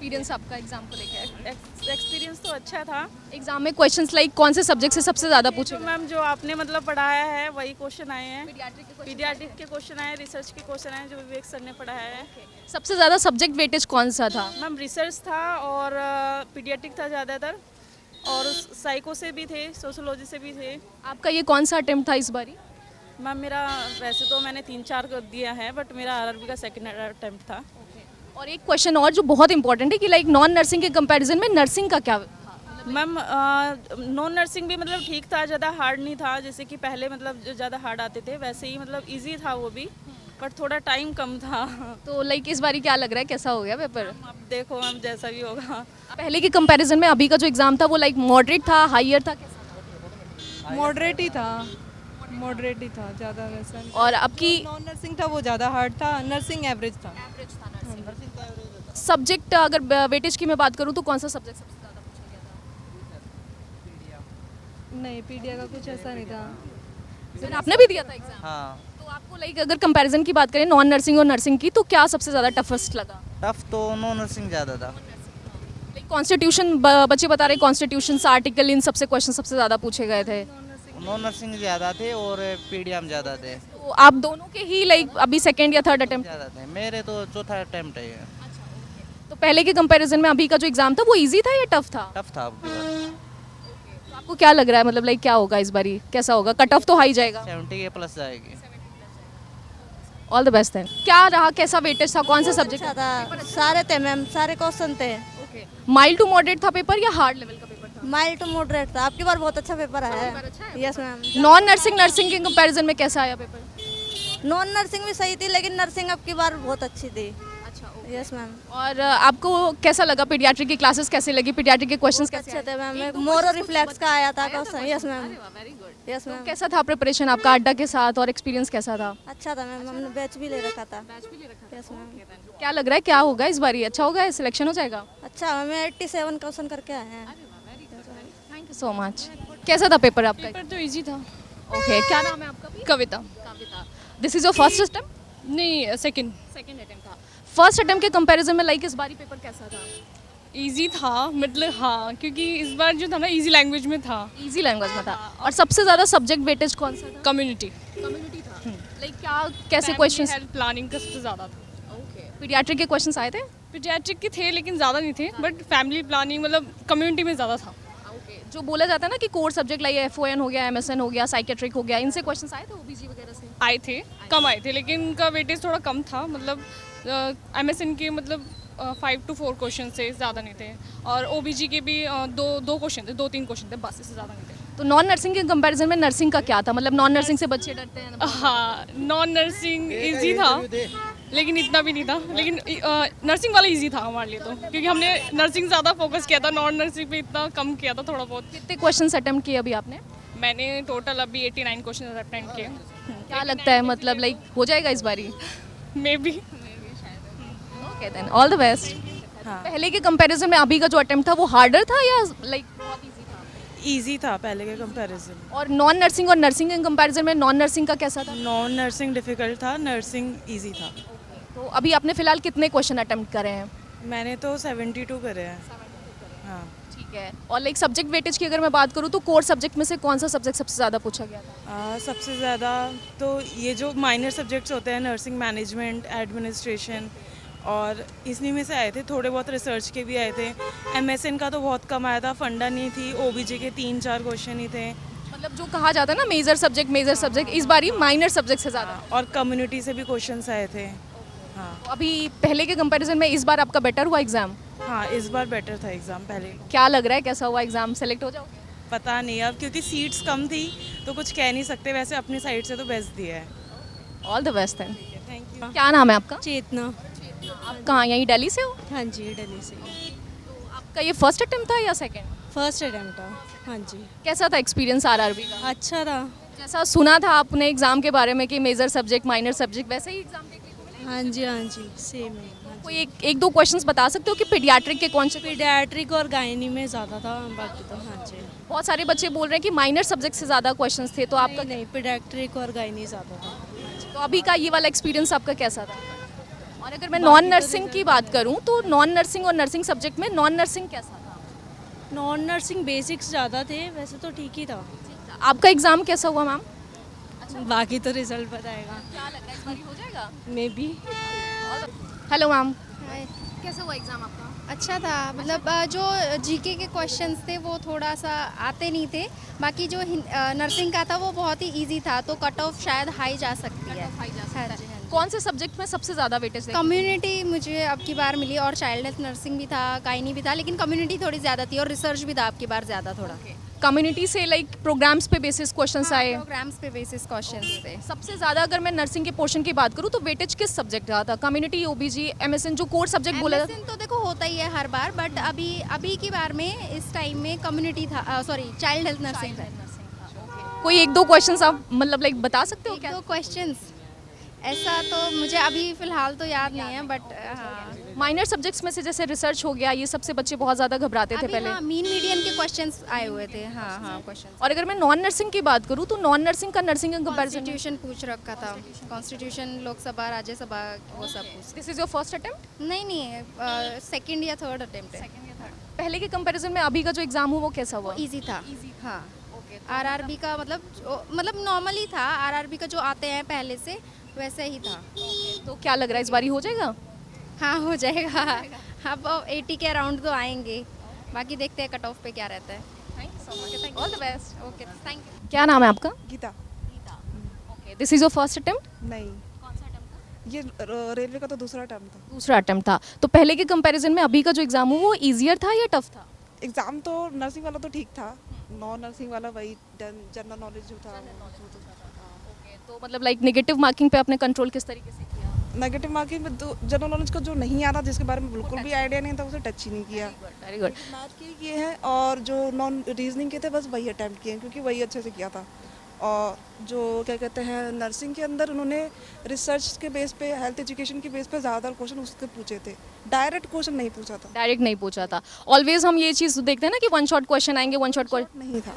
Experience आपका exam को लेकर? एक्सपीरियंस तो अच्छा था। एग्जाम में क्वेश्चंस लाइक कौन से सब्जेक्ट से सबसे ज़्यादा पूछे तो गए? मैम जो आपने मतलब पढ़ाया है वही क्वेश्चन आए हैं। पीडियाट्रिक के पीडियाट्रिक के क्वेश्चन आए, रिसर्च के क्वेश्चन आए जो विवेक सर ने पढ़ाया है। सबसे ज़्यादा सब्जेक्ट वेटेज कौन सा था? मैम रिसर्च था और पीडियाट्रिक था ज़्यादातर, और साइको से भी थे, सोशोलॉजी से भी थे। आपका ये कौन सा अटेम्प्ट था इस बारी? मैम मेरा वैसे तो मैंने 3-4 दिया है, बट मेरा आरआरबी का सेकंड अटेम्प्ट था। और एक क्वेश्चन और जो बहुत इंपॉर्टेंट है कि लाइक नॉन नर्सिंग के कंपैरिजन में नर्सिंग का क्या? मैम नॉन नर्सिंग भी मतलब ठीक था, ज़्यादा हार्ड नहीं था। जैसे कि पहले मतलब जो ज़्यादा हार्ड आते थे वैसे ही मतलब इजी था वो भी, बट थोड़ा टाइम कम था। तो लाइक इस बारी क्या लग रहा है कैसा हो गया पेपर? अब देखो मैम जैसा भी होगा। पहले के कंपैरिजन में अभी का जो एग्जाम था वो लाइक मॉडरेट था, हाईयर था, कैसा? मॉडरेट ही था, मॉडरेट ही था, ज़्यादा वैसा नहीं। और आपकी नॉन नर्सिंग था वो ज़्यादा हार्ड था, नर्सिंग एवरेज था। सब्जेक्ट अगर वेटेज की मैं बात करूँ तो कौन सा सब्जेक्ट सबसे ज़्यादा पूछा गया था? नहीं, पीडिया का कुछ ऐसा नहीं था। फिर आपने भी दिया था एग्जाम? हाँ, तो आपको लाइक अगर कंपैरिजन की बात करें नॉन नर्सिंग और नर्सिंग की तो क्या सबसे ज़्यादा टफेस्ट लगा? टफ तो नॉन नर्सिंग ज़्यादा था। लाइक कॉन्स्टिट्यूशन बच्चे बता रहे कॉन्स्टिट्यूशन आर्टिकल इन सबसे क्वेश्चन सबसे ज़्यादा पूछे गए थे। नॉन नर्सिंग ज़्यादा थे और पीडीएम ज़्यादा थे। तो आप दोनों के ही लाइक अभी सेकेंड या थर्ड अटेम्प्ट? ज़्यादा थे, मेरे तो चौथा अटेम्प्ट है ये। तो पहले के कंपैरिजन में अभी का जो एग्जाम था वो इजी था या टफ था? टफ था आपके पास। तो आपको क्या लग रहा है मतलब लाइक क्या होगा इस बारी, कैसा होगा? कट ऑफ तो हाई जाएगा? 70 के प्लस जाएगी। All the best then. क्या रहा, कैसा वेटेज था, कौन से सब्जेक्ट? अच्छा था, सारे थे मैम, सारे क्वेश्चन थे। माइल्ड टू मॉडरेट था पेपर या हार्ड लेवल का पेपर था? माइल्ड टू मॉडरेट था। आपकी बार बहुत अच्छा पेपर है। Yes ma'am. Non nursing nursing के कंपैरिजन में कैसा आया पेपर? नॉन नर्सिंग भी सही थी, लेकिन नर्सिंग आपकी बार बहुत अच्छी थी। अच्छा। Yes ma'am. और आपको कैसा लगा? पीडियाट्रिक की क्लासेस कैसे लगी? पीडियाट्रिक के क्वेश्चंस कैसे अच्छे आए? थे मैम। मोरो रिफ्लेक्स का आया था question. Yes ma'am. Yes ma'am. कैसा था प्रिपरेशन आपका अड्डा के साथ और एक्सपीरियंस कैसा था? अच्छा था मैम, हमने बैच भी ले रखा था। Yes ma'am. क्या लग रहा है क्या होगा इस बारी, अच्छा होगा, सिलेक्शन हो जाएगा? अच्छा, हमें 87 क्वेश्चन करके आए हैं। Thank you so much. कैसा था पेपर आपका? पेपर तो इजी था। ओके, क्या नाम है आपका? Kavita. Kavita. This is your first attempt? नहीं, सेकंड। सेकंड अटेम्प्ट था। फर्स्ट अटेम्प्ट के कंपैरिजन में लाइक इस बारी पेपर कैसा था? इजी था, मतलब हाँ, क्योंकि इस बार जो था ना इजी लैंग्वेज में था। इजी लैंग्वेज में था। और सबसे ज्यादा सब्जेक्ट वेटेज कौन सा था? कम्युनिटी। कम्युनिटी था। लाइक क्या, कैसे क्वेश्चंस? हेल्थ प्लानिंग का सबसे ज़्यादा था। ओके। पीडियाट्रिक के क्वेश्चंस आए थे? पीडियाट्रिक के थे लेकिन ज़्यादा नहीं थे, बट फैमिली प्लानिंग मतलब कम्युनिटी में ज़्यादा था। ओके। जो बोला जाता है ना कि कोर सब्जेक्ट लाइक एफओएन हो गया, एमएसएन हो गया, साइकेट्रिक हो गया, इनसे क्वेश्चंस आए थे ओबीजी वगैरह से? आए थे, कम आए थे, लेकिन उनका वेटेज थोड़ा कम था। मतलब MSN के मतलब 5 to 4 क्वेश्चन थे, ज़्यादा नहीं थे। और OBG के भी दो क्वेश्चन थे, 2-3 क्वेश्चन थे, बस इससे ज़्यादा नहीं थे। तो नॉन नर्सिंग के कंपैरिजन में नर्सिंग का क्या था? मतलब नॉन नर्सिंग से बच्चे डरते हैं ना? हाँ, नॉन नर्सिंग इजी था लेकिन इतना भी नहीं था। लेकिन नर्सिंग वाला इजी था हमारे लिए तो, क्योंकि हमने नर्सिंग ज़्यादा फोकस किया था, नॉन नर्सिंग पे इतना कम किया था थोड़ा बहुत। कितने क्वेश्चंस अटेम्प्ट किए अभी आपने? मैंने टोटल अभी 89 क्वेश्चन अटेम्प्ट किए। क्या लगता है मतलब लाइक हो जाएगा इस बारी? Maybe. Okay then, all the best. पहले के कंपैरिजन में अभी का जो अटेम्प्ट था वो हार्डर था या लाइक बहुत इजी था? इजी था पहले के कंपैरिजन। और नॉन नर्सिंग और नर्सिंग के कंपैरिजन में नॉन नर्सिंग का कैसा था? नॉन नर्सिंग डिफ़िकल्ट था, नर्सिंग इजी था। तो अभी आपने फिलहाल कितने क्वेश्चन अटेम्प्ट करे हैं? मैंने तो 72 करे हैं। हाँ। ठीक है। और लाइक सब्जेक्ट वेटेज की अगर मैं बात करूँ तो कोर सब्जेक्ट में से कौन सा सब्जेक्ट सबसे ज़्यादा पूछा गया था? सबसे ज़्यादा तो ये जो माइनर सब्जेक्ट्स होते हैं, नर्सिंग मैनेजमेंट, एडमिनिस्ट्रेशन, और इन्हीं में से आए थे। थोड़े बहुत रिसर्च के भी आए थे। MSN का तो बहुत कम आया था, फंडा नहीं थी। OBG के 3-4 क्वेश्चन ही थे। मतलब जो कहा जाता है ना मेजर सब्जेक्ट इस बारी माइनर सब्जेक्ट से ज़्यादा। और कम्युनिटी से भी क्वेश्चंस आए थे। हाँ। तो अभी पहले के कंपैरिजन में इस बार आपका बेटर हुआ एग्जाम? हाँ, इस बार बेटर था एग्ज़ाम पहले। क्या लग रहा है कैसा हुआ एग्जाम, सेलेक्ट हो जाओगे? पता नहीं अब, क्योंकि सीट्स कम थी तो कुछ कह नहीं सकते। वैसे अपनी साइड से तो बेस्ट दिया है। All the best then. Thank you. क्या नाम है आपका? चेतना। आप कहाँ, यहीं दिल्ली से हो? हाँ जी, दिल्ली से। आपका ये फर्स्ट अटेम्प्ट था या सेकंड? फर्स्ट अटेम्प्ट था। हाँ जी। कैसा था एक्सपीरियंस आरआरबी का? अच्छा था। जैसा सुना था आपने एग्जाम के बारे में कि मेजर सब्जेक्ट माइनर सब्जेक्ट, वैसे ही एग्जाम देखने को मिला? हाँ जी, हाँ जी, सेम है। हाँ कोई एक दो क्वेश्चंस बता सकते हो कि पीडियाट्रिक के कौन से? पीडियाट्रिक और गायनी में ज़्यादा था, बाकी तो हाँ जी। बहुत सारे बच्चे बोल रहे हैं कि माइनर सब्जेक्ट से ज़्यादा क्वेश्चंस थे, तो आपका नहीं, पीडियाट्रिक और गायनी ज़्यादा था। तो अभी का ये वाला एक्सपीरियंस आपका कैसा था? और अगर मैं नॉन नर्सिंग की बात करूं तो नॉन नर्सिंग और नर्सिंग सब्जेक्ट में नॉन नर्सिंग कैसा था? नॉन नर्सिंग बेसिक्स ज़्यादा थे, वैसे तो ठीक ही था। आपका एग्जाम कैसा हुआ मैम? बाकी तो रिजल्ट बताएगा। क्या लग रहा है इस बार हो जाएगा? May be. हेलो मैम, हाय, कैसा हुआ एग्जाम आपका? अच्छा था। मतलब जो जीके के क्वेश्चन्स थे वो थोड़ा सा आते नहीं थे। बाकी जो नर्सिंग का था वो बहुत ही इजी था, तो कट ऑफ शायद हाई जा सकती है। हाँ जी, हाँ जी। कौन से सब्जेक्ट में सबसे ज़्यादा वेटेज देखी? कम्युनिटी मुझे अब की बार मिली, और चाइल्ड हेल्थ नर्सिंग भी था, गायनी भी था, लेकिन कम्युनिटी थोड़ी ज़्यादा थी, और रिसर्च भी था अब की बार ज़्यादा थोड़ा। कम्युनिटी से लाइक प्रोग्राम्स पे बेसिस क्वेश्चंस आए। प्रोग्राम्स पे बेसिस क्वेश्चंस थे। सबसे ज़्यादा अगर मैं नर्सिंग के पोर्शन की बात करूँ तो वेटेज किस सब्जेक्ट का था? कम्युनिटी, ओबीजी, एमएसएन, जो कोर सब्जेक्ट बोला MSN तो देखो होता ही है हर बार, बट अभी की बार में इस टाइम में कम्युनिटी था, सॉरी चाइल्ड हेल्थ नर्सिंग था। कोई एक दो क्वेश्चंस आप मतलब लाइक बता सकते हो एक क्या? दो क्वेश्चंस ऐसा तो मुझे अभी फिलहाल तो याद नहीं है, बट हाँ माइनर सब्जेक्ट्स में से जैसे रिसर्च हो गया, ये सबसे बच्चे बहुत ज़्यादा घबराते थे अभी पहले। हाँ मीन मीडियन के क्वेश्चंस आए हुए थे। हाँ क्वेश्चंस। और अगर मैं नॉन नर्सिंग की बात करूँ तो नॉन नर्सिंग का नर्सिंग का कंपैरिजन। कॉन्स्टिट्यूशन पूछ रखा था, कॉन्स्टिट्यूशन, लोकसभा, राज्यसभा, वो सब पूछ। This is your first attempt? नहीं, सेकंड या थर्ड अटेम्प्ट है। पहले के कंपैरिजन में अभी का जो एग्जाम हुआ वो कैसा हुआ? इजी था। हाँ आरआरबी का मतलब नॉर्मल ही था। आरआरबी का जो आते हैं पहले से वैसे ही था। तो क्या लग रहा है इस बारी हो जाएगा? हाँ हो जाएगा। अब 80 के अराउंड तो आएंगे, बाकी देखते हैं कट ऑफ पे क्या रहता है। Thank you so much, all the best. Okay thank you. क्या नाम है आपका? Geeta. Okay, this is your first attempt? नहीं, ये रेलवे का तो दूसरा टर्म था। दूसरा अटेम्प्ट था। तो पहले के कंपैरिजन में अभी का जो एग्जाम हुआ वो ईजियर था या टफ था? एग्ज़ाम तो नर्सिंग वाला तो ठीक था, नॉन नर्सिंग वाला वही जनरल नॉलेज जो था तो मतलब लाइक नेगेटिव मार्किंग पे आपने कंट्रोल किस तरीके से किया? नेगेटिव मार्किंग में तो जनरल नॉलेज का जो नहीं आ रहा, जिसके बारे में बिल्कुल भी आइडिया नहीं था, उसे टच ही नहीं किया। Very good. मैथ के किए हैं, और जो नॉन रीजनिंग के थे बस वही अटैम्प्ट किए हैं, क्योंकि वही अच्छे से किया था। और जो क्या कहते हैं नर्सिंग के अंदर उन्होंने रिसर्च के बेस पे, हेल्थ एजुकेशन के बेस पे ज़्यादातर क्वेश्चन उसके पूछे थे, डायरेक्ट क्वेश्चन नहीं पूछा था। डायरेक्ट नहीं पूछा था। ऑलवेज हम ये चीज़ देखते हैं ना कि वन शॉट क्वेश्चन आएंगे, वन शॉट क्वेश्चन नहीं था।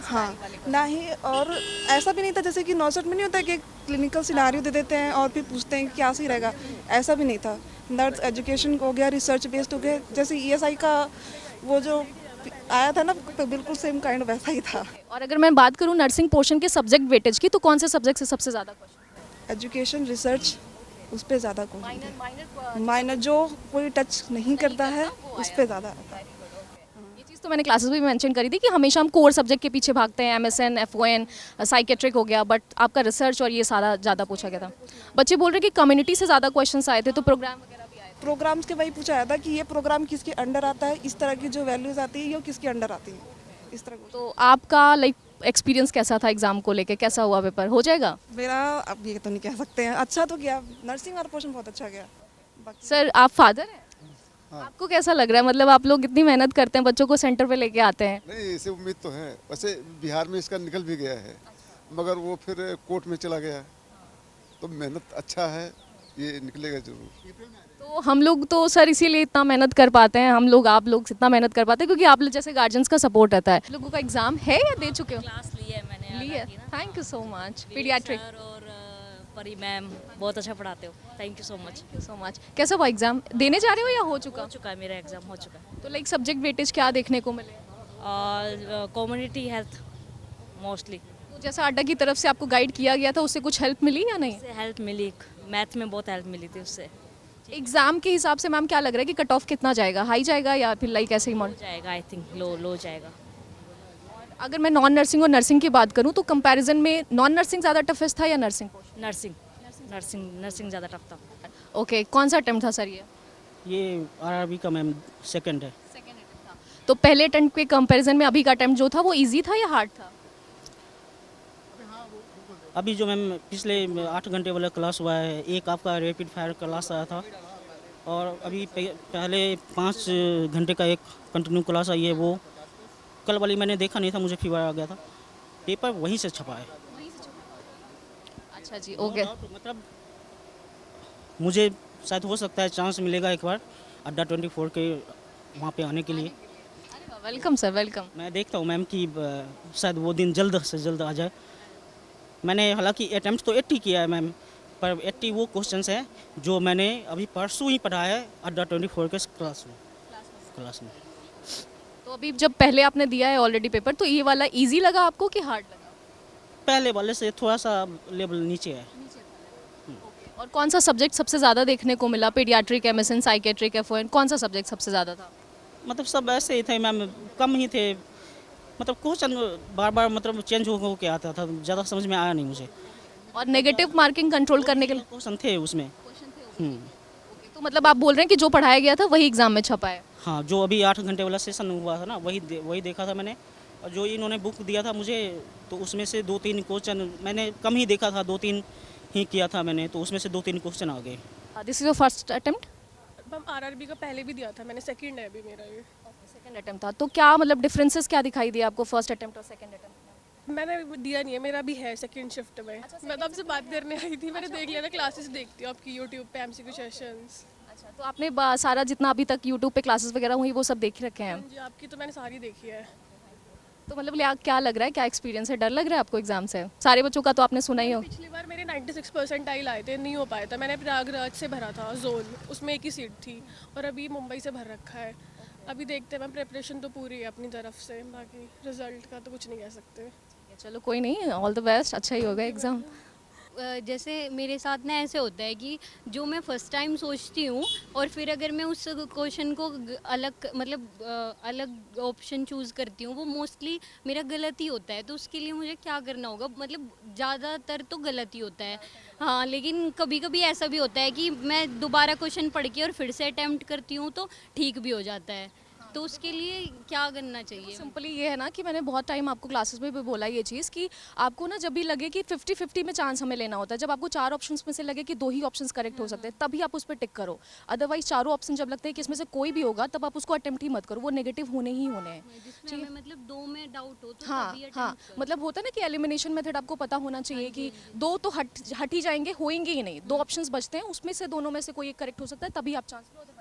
हाँ ना ही, और ऐसा भी नहीं था जैसे कि नॉसेट में नहीं होता कि क्लिनिकल सिनारियो दे देते हैं और फिर पूछते हैं कि क्या सही रहेगा, ऐसा भी नहीं था। नर्स एजुकेशन हो गया, रिसर्च बेस्ड हो गया, जैसे ESI का वो जो आया था ना, बिल्कुल सेम काइंड वैसा ही था। और अगर मैं बात करूँ नर्सिंग पोर्शन के सब्जेक्ट वेटेज की तो कौन से सब्जेक्ट से सबसे ज़्यादा क्वेश्चन? एजुकेशन, रिसर्च, उस पर ज़्यादा क्वेश्चन। माइनर जो कोई टच नहीं करता है उस पर ज़्यादा आता है। ये चीज़ तो मैंने क्लासेस में भी मेंशन करी थी कि हमेशा हम कोर सब्जेक्ट के पीछे भागते हैं, MSN, FON, साइकेट्रिक हो गया, बट आपका रिसर्च और ये सारा ज़्यादा पूछा गया था। बच्चे बोल रहे हैं कि कम्युनिटी से ज़्यादा क्वेश्चंस आए थे, तो प्रोग्राम वगैरह भी आए थे। प्रोग्राम्स के वही पूछा जाता है कि ये प्रोग्राम किसके अंडर आता है, इस तरह की जो वैल्यूज़ आती है ये किसके अंडर आती है, इस तरह का। तो आपका लाइक एक्सपीरियंस कैसा था एग्जाम को लेके? कैसा हुआ पेपर? हो जाएगा? मेरा अब ये तो नहीं कह सकते हैं, अच्छा तो गया, नर्सिंग वाला पोर्शन बहुत अच्छा गया। बाकी सर आप फादर हैं? आपको कैसा लग रहा है? मतलब आप लोग इतनी मेहनत करते हैं, बच्चों को सेंटर पे लेके आते हैं। नहीं, इसे उम्मीद तो है। वैसे बिहार में इसका निकल भी गया है, मगर वो फिर कोर्ट में चला गया, तो मेहनत अच्छा है, ये निकलेगा जरूर। तो हम लोग तो सर इसीलिए इतना मेहनत कर पाते हैं, हम लोग, आप लोग इतना मेहनत कर पाते हैं क्योंकि आप लोग जैसे गार्जियंस का सपोर्ट रहता है। लोगों का एग्जाम है या दे चुके हो? क्लास ली है मैंने। ली है। Thank you so much. Paediatric sir और परी मैम बहुत अच्छा पढ़ाते हो, thank you so much. So much. कैसा हुआ एग्जाम? देने जा रहे हो या हो चुका? हो चुका है, मेरा एग्ज़ाम हो चुका है। तो लाइक सब्जेक्ट वेटेज क्या देखने को मिले? और कम्युनिटी हेल्थ मोस्टली। तो जैसा अड्डा की तरफ से आपको गाइड किया गया था, उससे कुछ हेल्प मिली या नहीं? उससे हेल्प मिली, मैथ में बहुत हेल्प मिली थी उससे। एग्जाम के हिसाब से मैम क्या लग रहा है कि कट ऑफ कितना जाएगा? हाई जाएगा या फिर लाइक ऐसे ही हो जाएगा, आई थिंक लो जाएगा। अगर मैं नॉन नर्सिंग और नर्सिंग की बात करूँ तो कंपैरिजन में नॉन नर्सिंग ज़्यादा टफेस्ट था या नर्सिंग? नर्सिंग ज़्यादा टफ था। ओके, कौन सा अटेम्प्ट था सर ये? आरआरबी का मैम सेकंड है। तो पहले अटेम्प्ट के कंपैरिजन में अभी का अटेम्प्ट जो था वो इजी था या हार्ड था? अभी जो मैम पिछले 8 घंटे वाला क्लास हुआ है, एक आपका रैपिड फायर क्लास आया था, और अभी पहले 5 घंटे का एक कंटिन्यू क्लास आई है। वो कल वाली मैंने देखा नहीं था, मुझे फीवर आ गया था। पेपर वहीं से छपा है। अच्छा जी, ओके। मतलब मुझे शायद हो सकता है चांस मिलेगा एक बार अड्डा 24 के वहाँ पे आने के लिए। Welcome sir, welcome. मैं देखता हूँ मैम कि शायद वो दिन जल्द से जल्द आ जाए। मैंने हालांकि अटैम्प्ट तो 80 किया है मैम, पर 80 वो क्वेश्चंस हैं जो मैंने अभी परसों ही पढ़ा है अड्डा 24 के क्लास में। तो अभी जब पहले आपने दिया है ऑलरेडी पेपर, तो ये वाला इजी लगा आपको कि हार्ड लगा? पहले वाले से थोड़ा सा लेवल नीचे है। और कौन सा सब्जेक्ट सबसे ज़्यादा देखने को मिला? पीडियाट्रिक, एमएसएन, साइकेट्रिक, एफओएन, कौन सा सब्जेक्ट सबसे ज़्यादा था? मतलब सब ऐसे ही थे मैम, कम ही थे। मतलब क्वेश्चन बार बार मतलब चेंज हो के आता था, ज़्यादा समझ में आया नहीं मुझे। और नेगेटिव मार्किंग कंट्रोल करने के लिए क्वेश्चन थे उसमें। तो मतलब आप बोल रहे हैं कि जो पढ़ाया गया था वही एग्जाम में छपा है? हाँ, जो अभी 8 घंटे वाला सेशन हुआ था ना, वही देखा था मैंने। और जो इन्होंने बुक दिया था मुझे, तो उसमें से 2-3 क्वेश्चन मैंने कम ही देखा था, 2-3 ही किया था मैंने, तो उसमें से 2-3 क्वेश्चन आ गए। This is your first attempt? Ma'am RRB का पहले भी दिया था मैंने, सेकंड है अभी मेरा ये। सेकंड अटेम्प्ट था। तो क्या मतलब डिफरेंसेस क्या दिखाई दिए आपको फर्स्ट अटेम्प्ट और सेकंड अटेम्प्ट में? मैंने दिया नहीं है, मेरा भी है सेकंड शिफ्ट में। मैं तो आपसे बात करने आई थी, मैंने देख लिया था, क्लासेस देखती हूँ आपकी यूट्यूब पे एमसीक्यू सेशंस। अच्छा, तो आपने सारा जितना अभी तक यूट्यूब पे क्लासेस वगैरह हुई वो सब देख रखे हैं? जी, आपकी तो मैंने सारी देखी है। तो मतलब क्या लग रहा है, क्या एक्सपीरियंस है? डर लग रहा है आपको एग्जाम से? सारे बच्चों का तो आपने सुना ही हो। पिछली बार मेरे 96 परसेंटाइल आए थे, नहीं हो पाया था। मैंने प्रयागराज से भरा था जोन, उसमें एक ही सीट थी, और अभी मुंबई से भर रखा है। अभी देखते हैं मैम, प्रिपरेशन तो पूरी है अपनी तरफ से, बाकी रिजल्ट का तो कुछ नहीं कह सकते। चलो कोई नहीं, ऑल द बेस्ट, अच्छा ही होगा एग्जाम। जैसे मेरे साथ ना ऐसे होता है कि जो मैं फ़र्स्ट टाइम सोचती हूँ और फिर अगर मैं उस क्वेश्चन को अलग मतलब अलग ऑप्शन चूज़ करती हूँ, वो मोस्टली मेरा गलत ही होता है। तो उसके लिए मुझे क्या करना होगा? मतलब ज़्यादातर तो गलत ही होता है, हाँ, लेकिन कभी कभी ऐसा भी होता है कि मैं दोबारा क्वेश्चन पढ़ के और फिर से अटैम्प्ट करती हूँ तो ठीक भी हो जाता है। तो उसके लिए क्या करना चाहिए? सिंपली ये है ना कि मैंने बहुत टाइम आपको क्लासेस में भी बोला ये चीज़ कि आपको ना जब भी लगे कि 50-50 में चांस हमें लेना होता है, जब आपको 4 ऑप्शंस में से लगे कि 2 ही ऑप्शंस करेक्ट हो सकते हैं, तभी आप उस पर टिक करो। अदरवाइज चारों ऑप्शन जब लगते हैं कि इसमें से कोई भी होगा, तब आप उसको अटेम्प्ट ही मत करो, वो नेगेटिव होने ही होने हैं। जिसमें हमें मतलब 2 में डाउट हो तो हाँ तभी हाँ, attempt करो। मतलब होता है ना कि एलिमिनेशन मेथड आपको पता होना चाहिए कि 2 तो हट ही जाएंगे, होएंगे ही नहीं, 2 ऑप्शंस बचते हैं, उसमें से दोनों में से कोई एक करेक्ट हो सकता है, तभी आप चांस लो।